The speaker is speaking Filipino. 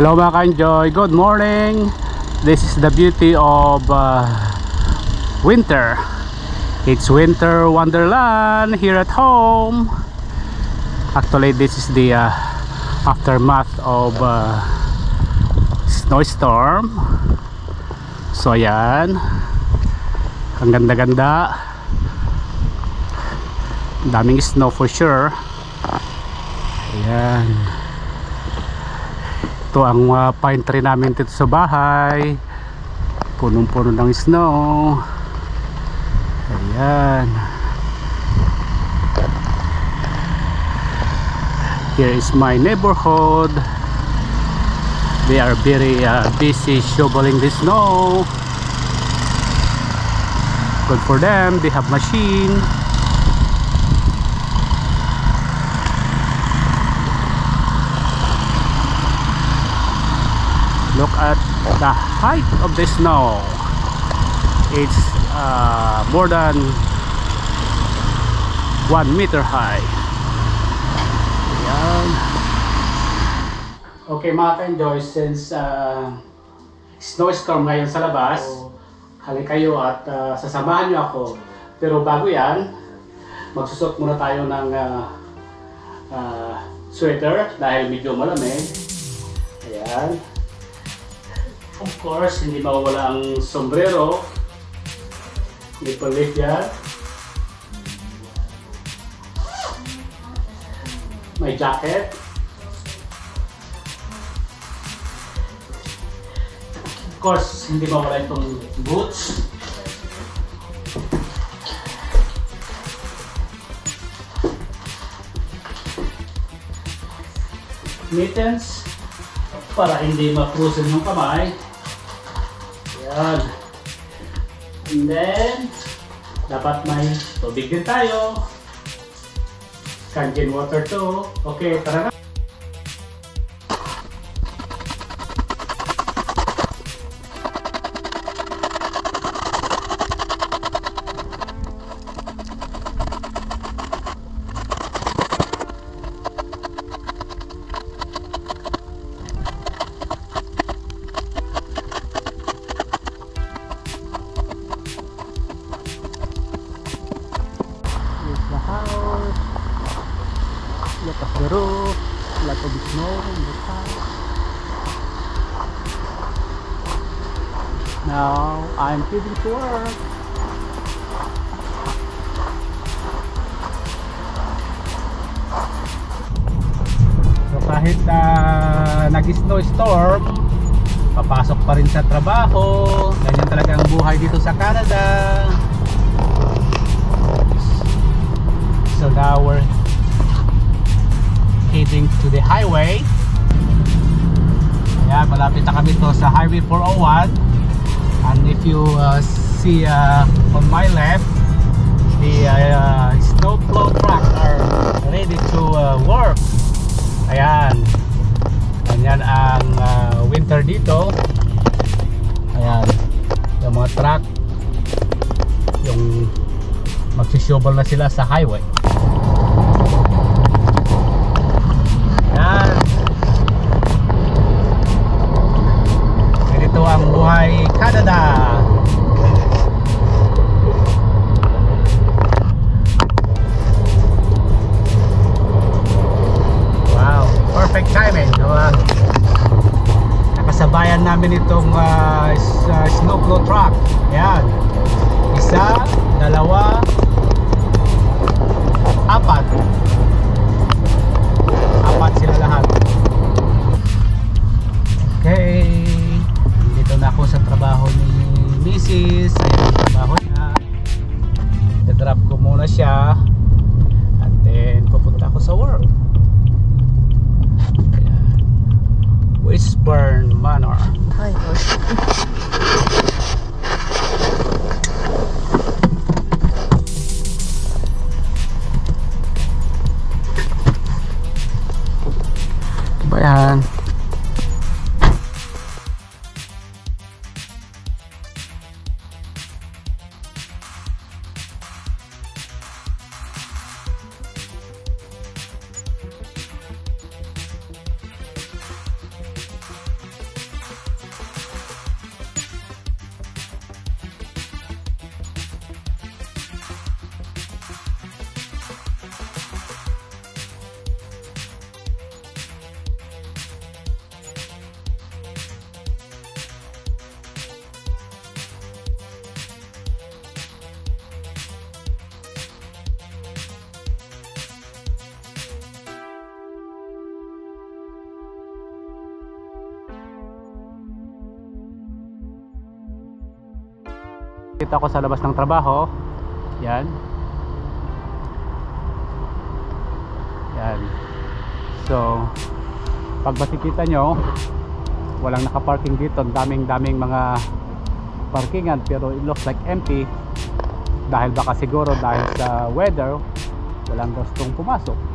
Hello mga ka-enjoy, good morning. This is the beauty of winter. It's winter wonderland here at home. Actually, this is the aftermath of snowstorm. So ayan, ang ganda-ganda, daming snow for sure. Ayan, ito ang pine tree namin dito sa bahay, punong-puno ng snow. Ayan, here is my neighborhood. They are very busy shoveling the snow. Good for them, they have machine. Look at the height of the snow. It's more than 1 meter high. Ayan. Okay mga ka-enjoy, since snowstorm ngayon sa labas, halika kayo at sasamahan nyo ako. Pero bago yan, magsusot muna tayo ng sweater dahil medyo malamig. Ayan. Of course, hindi mawawala ang sombrero. Maple leaf yan. May jacket. Of course, hindi mawawala itong boots. Mittens para hindi ma-frozen yung kamay. Ayan. And then, dapat may tubig din tayo. Canned water too. Okay, tara na. Look at the roof, lot of snow in the sky. Now I'm heading to work. So kahit nag-snowstorm, papasok pa rin sa trabaho. Ganyan talaga ang buhay dito sa Canada. So now we're heading to the highway. Ayan, malapit na kami to sa Highway 401. And if you see on my left, the snowplow trucks are ready to work. Ayan, ganyan ang winter dito. Ayan, yung mga truck, yung magsishovel na sila sa highway. Yan. Ganito ang buhay Canada. Wow, perfect timing. Nakasabayan namin itong snowplow truck. Yan. Isa, dalawa, apat sila lahat. Okay, dito na ako sa trabaho ni Mrs. Ayan ang trabaho niya. I-drop ko muna siya and then pupunta ako sa work. Ayan. Westburn Manor. Hi, Ayan. Nandito ako sa labas ng trabaho. Yan. Yan. So, pag makikita nyo, walang nakaparking dito. Daming mga parkingan, pero it looks like empty. Dahil baka siguro dahil sa weather, walang gustong pumasok.